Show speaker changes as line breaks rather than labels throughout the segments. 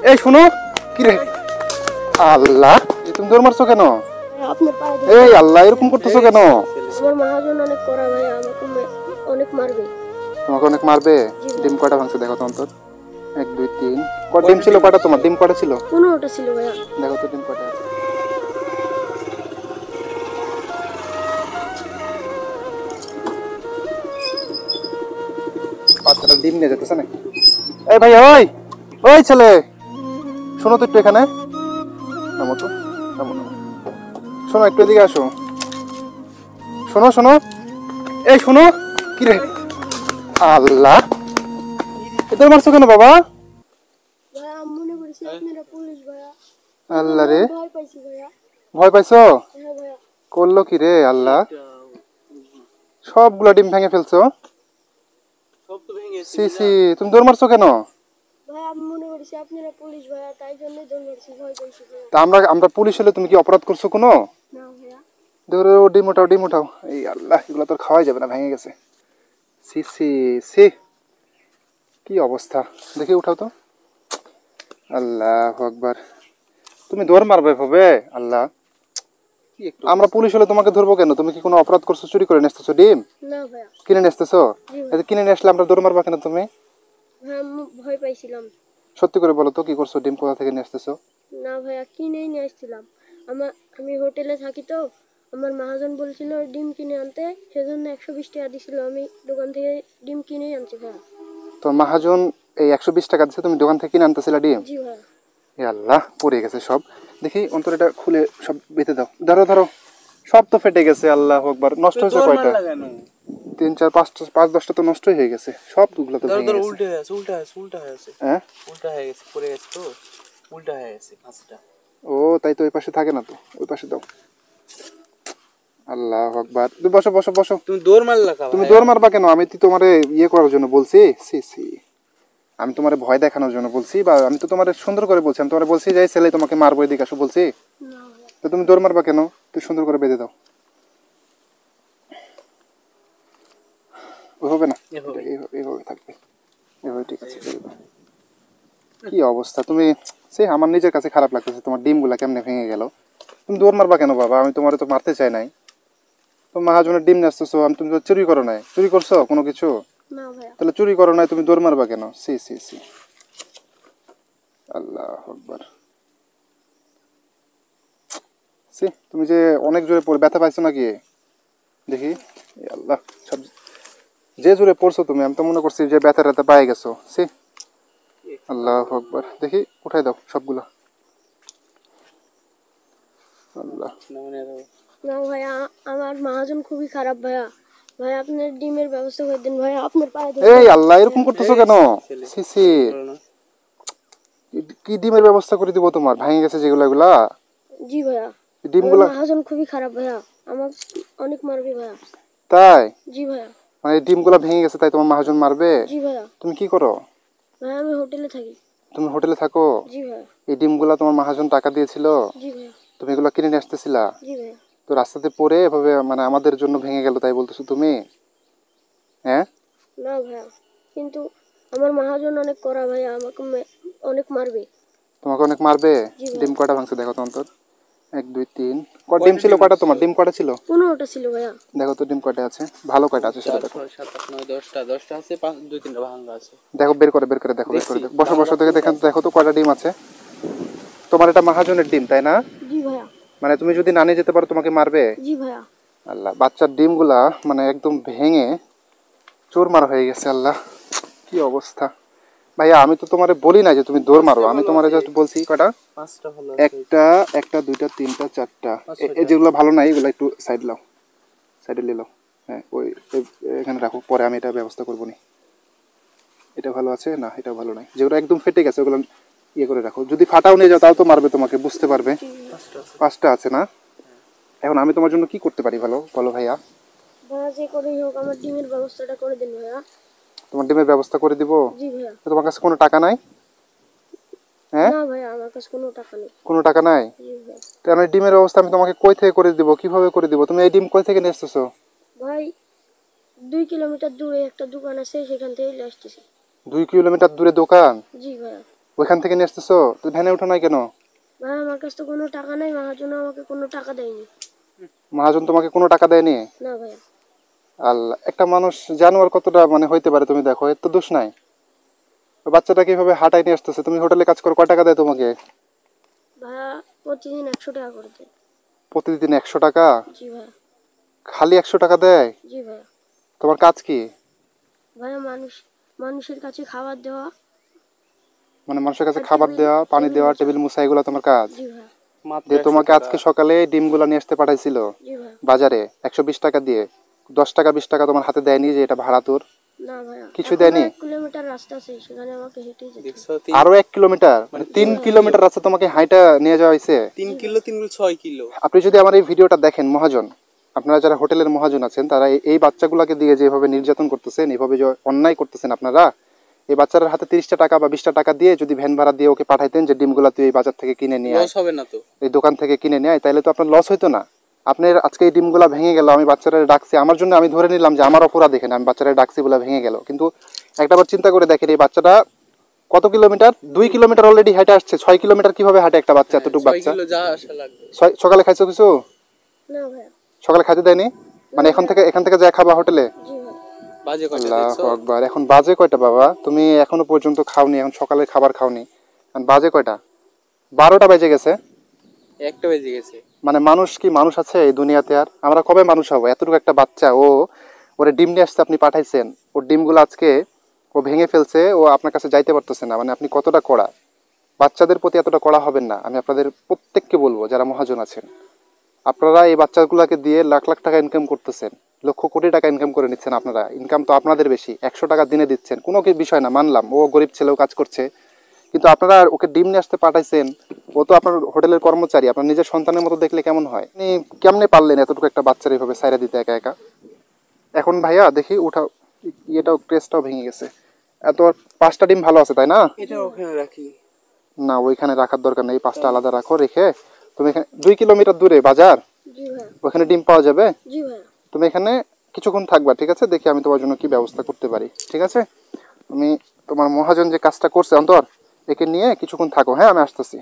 এই শোনো কি রে আল্লাহ, তুমি দৌড় মারছো কেন?
আপনার পায়ে
এই আল্লাহ, এরকম করতেছো কেন?
আমার মহাজন অনেক করা ভাই, আমাকে অনেক মারবে।
তোমাকে অনেক মারবে? ডিম কয়টা ভাঙছে দেখো তো অন্তর। 1 2 3 কয়টা ডিম ছিল? কয়টা তোমার ডিম কয়টা ছিল?
15টা ছিল ভাইয়া।
দেখো তো ডিম কয়টা আছে। বাচ্চাটা ডিম নিয়ে যেতেছে নাকি? এই ভাই, ওই ওই ছেলে, শোনো তো একটু এখানে নামো তো, নামো নামো। শোনো একটু এদিকে আসো, শোনো শোনো, এই শোনো কি রে আল্লাহ, এদের মারছো কেন বাবা?
ভাইয়া আমি মনে করেছি আপনারা পুলিশ ভাইয়া।
আল্লাহ রে,
ভয় পাইছি ভাইয়া।
ভয় পাইছো?
হ্যাঁ ভাইয়া।
করলো কি রে আল্লাহ, সবগুলা ডিম ভেঙে ফেলছো। সি সি, তুমি দৌড় মারছো কেন?
ভাইয়া আমি মনে করেছি আপনারা পুলিশ ভাইয়া, তাই জন্যই দৌড় মারছি, ভয় পাইছি ভাইয়া।
তা আমরা আমরা পুলিশ হলে তুমি কি অপরাধ করছো কোনো?
না ভাইয়া।
ধরো ডিম উঠাও, ডিম উঠাও। এই আল্লাহ, এগুলো তো খাওয়াই যাবে না, ভেঙে গেছে। সি সি সি, কি অবস্থা, দেখি উঠাও তো। আল্লাহ আকবার, তুমি দৌড় মারবে ভাবে আল্লাহ। আমরা পুলিশ হলে তোমাকে ধরবো কেন? তুমি কি কোনো অপরাধ করছো? চুরি করে নিয়ে আসতেছো ডিম?
না ভাইয়া।
কিনে নিয়ে আসতেছো?
জি ভাইয়া।
এই যে কিনে নিয়ে আসলে আমরা দৌড় মারবা কেন তুমি?
ভাইয়া আমি ভয় পাইছিলাম।
সত্যি করে বলো তো, কি করছো? ডিম কোথা থেকে নিয়ে আসতেছো?
না ভাইয়া, কিনেই নিয়ে আসছিলাম। আমি হোটেলে থাকি তো, আমার মহাজন বলছিল ডিম কিনে আনতে, সেজন্য 120 টাকা দিছিল, আমি দোকান থেকে ডিম কিনেই আনছি ভাইয়া।
তো মহাজন এই 120 টাকা দিচ্ছে, তুমি দোকান থেকে কিনে আনতেছিলা ডিম?
জি ভাইয়া।
এ আল্লাহ, পড়ে গেছে সব। দেখি অন্তর এটা খুলে সব বেঁধে দাও। ধরো ধরো, সব তো ফেটে গেছে। আল্লাহ আকবার, নষ্ট হয়েছে কয়টা? 3 4 5 5 10টা তো নষ্টই হয়ে গেছে, সবগুলো তো ভেঙে গেছে।
উল্টে হয়ে আছে, উল্টা হয়ে আছে,
হ্যাঁ,
উল্টা হয়ে গেছে, পড়ে গেছে তো, উল্টা হয়ে গেছে পাঁচটা।
ও তাই তো, ওই পাশে থাকে না তো, ওই পাশে দাও। আল্লাহ আকবার, তুমি বসো বসো বসো।
তুমি দৌড় মারলা কা
তুমি
ভাই?
দৌড় মারবা কেন? আমি তো তোমারে ইয়ে করার জন্য বলছি। সি সি, আমি তোমারে ভয় দেখানোর জন্য বলছি, বা আমি তো তোমারে সুন্দর করে বলছি। আমি তোমারে বলছি যে এই ছেলে তোমাকে মারবো, এদিকে আসো বলছি।
না ভাইয়া।
তো তুমি দৌড় মারবা কেন? তুই সুন্দর করে বেঁধে দাও। ওইভাবে না,
এভাবে।
এইভাবে থাকবে, এভাবে ঠিক আছে। কি অবস্থা তুমি, সে আমার নিজের কাছে খারাপ লাগতেছে, তোমার ডিমগুলা কেমনে ভেঙে গেল। তুমি দৌড় মারবা কেন বাবা? আমি তোমার তো মারতে চাই নাই। তো মহাজনের ডিম নিয়ে আসতেছো, আমি তুমি তো চুরি করো নাই? চুরি করছো কোনো কিছু?
না ভাইয়া।
তাহলে চুরি করো নাই, তুমি দৌড় মারবা কেন? সি সি সি, আল্লাহ আকবার। সি, তুমি যে অনেক জোরে পড়ে ব্যথা পাইছো নাকি দেখি? এ আল্লাহ, সব যে জোরে পড়ছো তুমি, আমি তো মনে করছি যে ব্যথা ট্যাথা পাই গেছো। সি, আল্লাহ আকবার। দেখি উঠাই দাও সবগুলা। আল্লাহ,
না ভাইয়া, আমার মহাজন খুবই খারাপ ভাইয়া। ভাই আপনার ডিমের ব্যবস্থা করে দিন ভাইয়া, আপনার পায়ে ধরে
এই
দোয়া
আল্লাহ,
করছি
এরকম
ভাইয়া।
করতেছো কেন? সি সি, কি ডিমের ব্যবস্থা করে দিব তোমার? ভেঙে গেছে যেগুলা, এগুলা
জি ভাইয়া। আমার
ডিমগুলা?
মহাজন খুবই খারাপ ভাইয়া, আমার অনেক মারবে ভাইয়া।
তাই?
জি ভাইয়া।
মানে এই ডিমগুলা ভেঙে গেছে তাই তোমার মহাজন মারবে?
জি ভাইয়া।
তুমি কি করো?
ভাইয়া আমি হোটেলে থাকি।
তুমি হোটেলে থাকো?
জি ভাইয়া।
এই ডিমগুলা তোমার মহাজন টাকা দিয়েছিল?
জি ভাইয়া।
তুমি এগুলা কিনে নিয়ে আসতেছিলা?
জি ভাইয়া।
তো রাস্তাতে পড়ে এভাবে মানে আমাদের জন্য ভেঙে গেল তাই বলতেছো তুমি? হ্যাঁ,
না ভাইয়া, কিন্তু আমার মহাজন অনেক করা ভাইয়া, আমাকে অনেক মারবে।
তোমাকে অনেক মারবে?
জি ভাইয়া।
ডিম কয়টা ভাঙছে দেখো তো অন্তর। 1 2 3 কয় ডিম ছিল? কয়টা তোমার ডিম কয়টা ছিল?
15টা ছিল ভাইয়া।
দেখো তো ডিম কয়টা আছে, ভালো কয়টা আছে সেটা
4
দেখো।
6 7 8 9 10টা, 10টা আছে, 2 3টা ভাঙা আছে।
দেখো, বের করে বের করে দেখো, বের করে
দেখছি,
দেখো। বসো বসো,
ভাঙা
দেখে দেখেন তো, দেখো তো কয়টা ডিম আছে। তোমার এটা মহাজনের ডিম তাই না?
জি ভাইয়া।
মানে তুমি যদি না নিয়ে যেতে পারো তোমাকে মারবে?
জি ভাইয়া।
আল্লাহ, বাচ্চার ডিমগুলা মানে একদম ভেঙে চুরমার হয়ে গেছে। আল্লাহ, কি অবস্থা। ভাইয়া আমি তো তোমারে বলি না যে তুমি দৌড় মারো, আমি তোমারে জাস্ট বলছি কয়টা,
পাঁচটা ভালো আছে,
একটা একটা দুইটা তিনটা চারটা।
পাঁচ
এই
ছয়টা।
যেগুলো ভালো নাই এগুলো একটু সাইড লাও, সাইডে নিয়ে লাও। হ্যাঁ, ওই এখানে রাখো, পরে আমি এটা ব্যবস্থা করবো নি। এটা ভালো আছে না? এটা ভালো নাই। যেগুলো একদম ফেটে গেছে ওগুলো ইয়ে করে রাখো। যদি ফাটাও নিয়ে যাও তাও তো মারবে তোমাকে, বুঝতে পারবে।
পাঁচটা আছে।
5টা আছে না? এখন আমি তোমার জন্য কি করতে পারি ভালো বলো ভাইয়া?
ভাইয়া যে করেই হোক আমার ডিমের ব্যবস্থাটা করে দিন ভাইয়া।
তোমার ডিমের ব্যবস্থা করে দিব?
জি ভাইয়া।
তো তোমার কাছে কোনো টাকা নাই? হ্যাঁ,
না ভাইয়া, আমার কাছে কোনো টাকা নেই।
কোনো টাকা নাই?
জি ভাইয়া।
তাহলে ডিমের ব্যবস্থা আমি তোমাকে কই থেকে করে দিব, কিভাবে করে দিব? তুমি এই ডিম কই থেকে নিয়ে আসতেছো?
ভাই 2 কিলোমিটার দূরে একটা দোকান আছে, সেখান থেকে আসতেছি।
2 কিলোমিটার দূরে দোকান?
জি ভাইয়া।
ওইখান থেকে নিয়ে আসতেছো? তো ভ্যানে উঠো নাই কেন?
ভাই আমার কাছে তো কোনো টাকা নাই, মহাজন আমাকে কোনো টাকা দেয়নি।
মহাজন তোমাকে কোনো টাকা দেয়নি?
না ভাইয়া।
আল্লাহ, একটা মানুষ জানোয়ার কতটা মানে হইতে পারে তুমি দেখো, এর তো দোষ নাই। ওই বাচ্চাটা কিভাবে হাঁটাই নিয়ে আসতেছে, তুমি হোটেলে কাজ করো, কয় টাকা দেয় তোমাকে?
ভাইয়া প্রতিদিন 100 টাকা করে দেয়।
প্রতিদিন 100 টাকা?
জি ভাইয়া।
খালি 100 টাকা দেয়?
জি ভাইয়া।
তোমার কাজ কি?
ভাইয়া মানুষের কাছে খাবার দেওয়া
মানে মানুষের কাছে
আর
খাবার দেওয়া, পানি
টেবিল
দেওয়া,
মোছা।
টেবিল মুছা, এগুলো তোমার কাজ?
জি ভাইয়া।
মাত্র
যে
100
তোমাকে
টাকা।
আজকে সকালে ডিমগুলো নিয়ে আসতে পাঠাইছিল
জি ভাইয়া।
বাজারে 120 টাকা দিয়ে, 10 টাকা 20 টাকা তোমার হাতে দেয়নি যে এটা ভাড়া তোর?
না ভাইয়া,
কিছু
এখনো
দেয়নি?
1 কিলোমিটার রাস্তা আছে, সেখানে আমাকে হেঁটেই যেতে হবে।
দেখছো
আরো 1 কিলোমিটার, মানে 3 কিলোমিটার রাস্তা তোমাকে হাইটা নিয়ে যাওয়া হয়েছে?
3 কিলো 3 কিলো 6 কিলো।
আপনি যদি আমার এই ভিডিওটা দেখেন মহাজন, আপনারা যারা হোটেলের মহাজন আছেন, তারা এই বাচ্চাগুলোকে দিয়ে যেভাবে নির্যাতন করতেছেন, এভাবে যে অন্যায় করতেছেন আপনারা, এই বাচ্চার হাতে 30 টাকা বা 20 টাকা দিয়ে যদি ভ্যান ভাড়া দিয়ে ওকে পাঠাইতেন যে ডিমগুলা তুই এই বাজার থেকে কিনে নিয়ে আয়,
লস হবে না তো?
এই দোকান থেকে কিনে নিয়ে আয়, তাহলে তো আপনার লস হইতো না। আপনার আজকে এই ডিমগুলা ভেঙে গেল, আমি বাচ্চারা ডাকছি, আমার জন্য আমি ধরে নিলাম যে আমার অপরাধ, এখানে আমি বাচ্চারা ডাকছি বলে ভেঙে গেল। কিন্তু একটাবার চিন্তা করে দেখেন, এই বাচ্চাটা কত কিলোমিটার, 2 কিলোমিটার অলরেডি হাঁটে আসছে। 6 কিলোমিটার কিভাবে হাঁটে একটা বাচ্চা, এতটুকু
6
বাচ্চা?
কিলো যা আসা লাগবে।
সকালে খাইছো কিছু?
না ভাইয়া।
সকালে খাইতে দেয়নি? মানে এখান থেকে যা খাবা হোটেলে?
জি ভাইয়া।
বাজে কয়টা
আল্লাহু
দেখছো?
আকবার, এখন বাজে কয়টা বাবা? তুমি এখনো পর্যন্ত খাওনি, এখন সকালের খাবার খাওনি, এখন বাজে কয়টা? 12টা বেজে গেছে।
একটা বেজে গেছে।
মানে মানুষ কি মানুষ আছে এই দুনিয়াতে? আর আমরা কবে মানুষ হবো? এতটুকু একটা বাচ্চা, ওরে ডিম নিয়ে আসতে আপনি পাঠাইছেন, ওর ডিমগুলো আজকে ও ভেঙে ফেলছে, ও আপনার কাছে যাইতে পারতেছে না। মানে আপনি কতটা কড়া! বাচ্চাদের প্রতি এতটা কড়া হবেন না, আমি আপনাদের প্রত্যেককে বলবো যারা মহাজন আছেন। আপনারা এই বাচ্চাগুলোকে দিয়ে লাখ লাখ টাকা ইনকাম করতেছেন, লক্ষ কোটি টাকা ইনকাম করে নিচ্ছেন আপনারা। ইনকাম তো আপনাদের বেশি, 100 টাকা দিনে দিচ্ছেন, কোনো বিষয় না, মানলাম ও গরিব ছেলেও কাজ করছে, কিন্তু আপনারা ওকে ডিম নিয়ে আসতে পাঠাইছেন। ও তো আপনার হোটেলের কর্মচারী, আপনার নিজের সন্তানের মতো দেখলে কেমন হয়? আপনি কেমনে পারলেন এতটুকু একটা বাচ্চার এইভাবে সাইরা দিতে একা একা? এখন ভাইয়া দেখি উঠাও, ইয়েটাও ক্রেসটাও ভেঙে গেছে। এত 5টা ডিম ভালো আছে তাই না?
এটা ওখানে রাখি।
না, ওইখানে রাখার দরকার নেই, 5টা আলাদা রাখো। রেখে তুমি এখানে 2 কিলোমিটার দূরে বাজার,
জি ভাইয়া।
ওখানে ডিম পাওয়া যাবে।
জি ভাইয়া।
তুমি এখানে কিছুক্ষণ থাকবা, ঠিক আছে? দেখি আমি তোমার জন্য কি ব্যবস্থা করতে পারি, ঠিক আছে? তুমি তোমার মহাজন যে কাজটা করছে অন্তর, একে নিয়ে কিছুক্ষণ থাকো, হ্যাঁ আমি আসতেছি।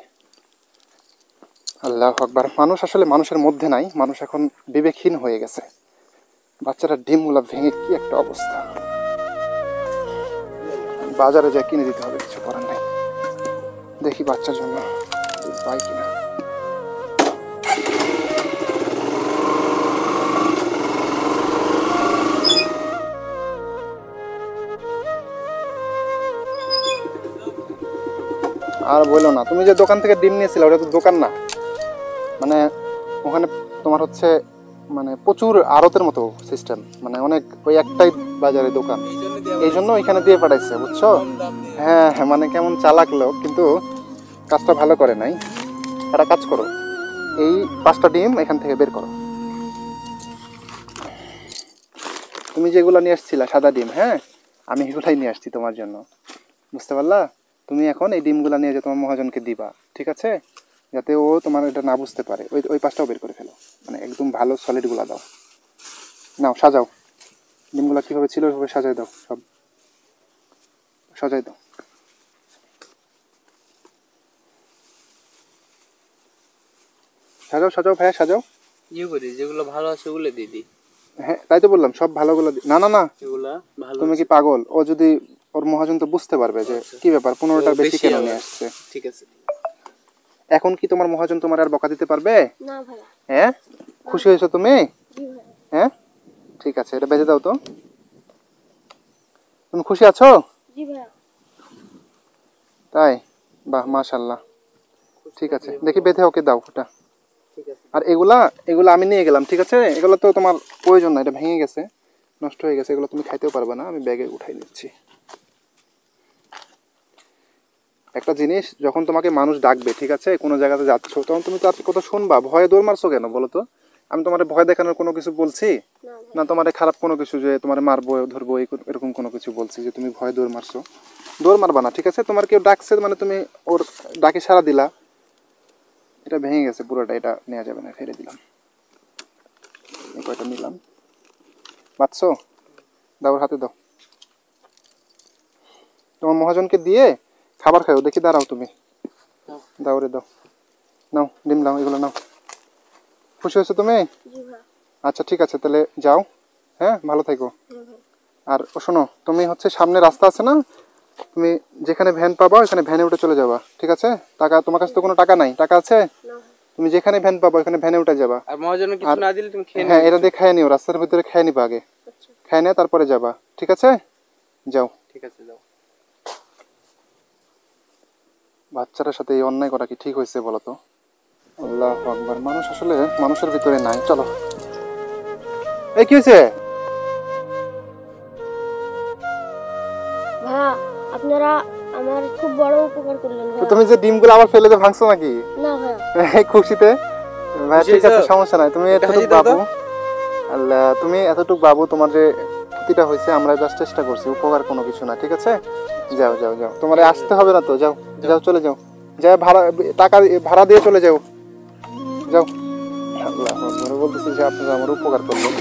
আল্লাহু আকবার, মানুষ আসলে মানুষের মধ্যে নাই, মানুষ এখন বিবেকহীন হয়ে গেছে। বাচ্চারা ডিমগুলা ভেঙে কি একটা অবস্থা! বাজারে যা কিনে দিতে হবে, কিছু করার নেই। দেখি বাচ্চার জন্য পাই কিনা। আর বললো না, তুমি যে দোকান থেকে ডিম নিয়েছিলে ওটা তো দোকান না, মানে ওখানে তোমার হচ্ছে মানে প্রচুর আড়তের মতো সিস্টেম, মানে অনেক, ওই একটাই বাজারে দোকান,
এই জন্য দেওয়া
এই জন্য ওইখানে দিয়ে পাঠাইছে, বুঝছো?
কম দাম দিয়ে।
হ্যাঁ হ্যাঁ, মানে কেমন চালাক লোক, কিন্তু কাজটা ভালো করে নাই। একটা কাজ করো, এই 5টা ডিম এখান থেকে বের করো। তুমি যেগুলো নিয়ে আসছিলা সাদা ডিম, হ্যাঁ আমি এগুলাই নিয়ে আসছি তোমার জন্য, বুঝতে পারলা? তুমি এখন এই ডিমগুলো নিয়ে যে তোমার মহাজনকে দিবা, ঠিক আছে? যাতে ও তোমার এটা না বুঝতে পারে। ওই 5টাও বের করে ফেলো, মানে একদম ভালো সলিডগুলো দাও। নাও সাজাও, ডিমগুলো কীভাবে ছিল ওইভাবে সাজাই দাও, সব সাজাই দাও। সাজাও সাজাও ভাইয়া, সাজাও।
ইয়ে করি, যেগুলো ভালো আছে ওগুলো দিয়ে দিই।
হ্যাঁ তাই তো বললাম, সব ভালোগুলো না না না,
এগুলা ভালো
তুমি
আছে।
কি পাগল? ও যদি, ওর মহাজন তো বুঝতে পারবে যে কি ব্যাপার, 15টার
ও,
বেশি
বেশি
কেন
হবে।
নিয়ে আসছে।
ঠিক আছে।
এখন কি তোমার মহাজন তোমার আর বকা দিতে পারবে?
না ভাইয়া।
হ্যাঁ, খুশি হয়েছো তুমি?
জি ভাইয়া।
হ্যাঁ ঠিক আছে, এটা বেঁধে দাও তো। তুমি খুশি আছো?
জি ভাইয়া।
তাই? বাহ মাশাআল্লাহ, ঠিক আছে, দেখি বেঁধে ওকে দাও ওটা।
ঠিক আছে।
আর এগুলা এগুলা আমি নিয়ে গেলাম, ঠিক আছে? এগুলো তো তোমার প্রয়োজন না, এটা ভেঙে গেছে, নষ্ট হয়ে গেছে, এগুলো তুমি খাইতেও পারবে না, আমি ব্যাগে উঠাই নিচ্ছি। একটা জিনিস, যখন তোমাকে মানুষ ডাকবে, ঠিক আছে, কোনো জায়গাতে যাচ্ছ, তখন তুমি তার কথা শুনবা। ভয়ে দৌড় মারছো কেন বলো তো? আমি তোমার ভয় দেখানোর কোনো কিছু বলছি?
না ভাইয়া।
না তোমার খারাপ কোনো কিছু যে তোমার মারবো ধরবো এরকম কোনো কিছু বলছি যে তুমি ভয় দৌড় মারছো? দৌড় মারবা না, ঠিক আছে? তোমার কেউ ডাকছে মানে তুমি ওর ডাকে সাড়া দিলা। এটা ভেঙে গেছে পুরোটা, এটা নেওয়া যাবে না, ফেলে দিলাম। এই কয়টা নিলাম, বাঁচছো? দাও ওর হাতে দাও। তোমার মহাজনকে দিয়ে খাবার খাও দেখি, দাঁড়াও তুমি,
নাও।
দাও রে দাও, নাও ডিম নাও, এগুলো নাও। খুশি হয়েছো তুমি?
জি ভাই।
আচ্ছা ঠিক আছে, তাহলে যাও, হ্যাঁ ভালো থেকো।
হ্যাঁ ভাই।
আর শোনো, তুমি হচ্ছে সামনে রাস্তা আছে না, তুমি যেখানে ভ্যান পাবা ওখানে ভ্যানে উঠে চলে যাবা, ঠিক আছে? টাকা তোমার কাছে তো কোনো টাকা নাই, টাকা আছে?
না ভাই।
তুমি যেখানে ভ্যান পাবা ওখানে ভ্যানে উঠে যাবা।
আর মহাজন কিছু না দিলে তুমি খেয়ে
হ্যাঁ
নিও।
এটা দিয়ে খেয়ে নিও, রাস্তার ভিতরে খেয়ে নিবা আগে,
আচ্ছা।
খেয়ে নিয়ে তারপরে যাবা, ঠিক আছে? যাও।
ঠিক আছে যাও।
বাচ্চাটার সাথে এই অন্যায় করা কি ঠিক হয়েছে বলো তো? আল্লাহু আকবার, মানুষ আসলে মানুষের ভিতরে নাই। চলো, এই কি হয়েছে?
ভাইয়া আপনারা আমার খুব বড় উপকার করলেন
তো
ভাইয়া।
তুমি যে ডিমগুলো আবার ফেলে যে ভাঙছো নাকি
না ভাইয়া।
এই খুশিতে? ভাই
খুশি
ঠিক আছে,
হয়েছো?
সমস্যা নাই, তুমি
একটা
এতটুকু
হাসি দাও তো।
বাবু, আল্লাহ তুমি এতটুকু বাবু, তোমার যে ক্ষতিটা হয়েছে আমরা জাস্ট চেষ্টা করছি, উপকার কোনো কিছু না, ঠিক আছে? যাও যাও যাও, তোমার আসতে হবে না তো, যাও যাও চলে যাও, যাও ভাড়া টাকা ভাড়া দিয়ে চলে যাও, যাও। আল্লাহ আকবার, বলতেছি যে আপনারা আমার উপকার করবেন।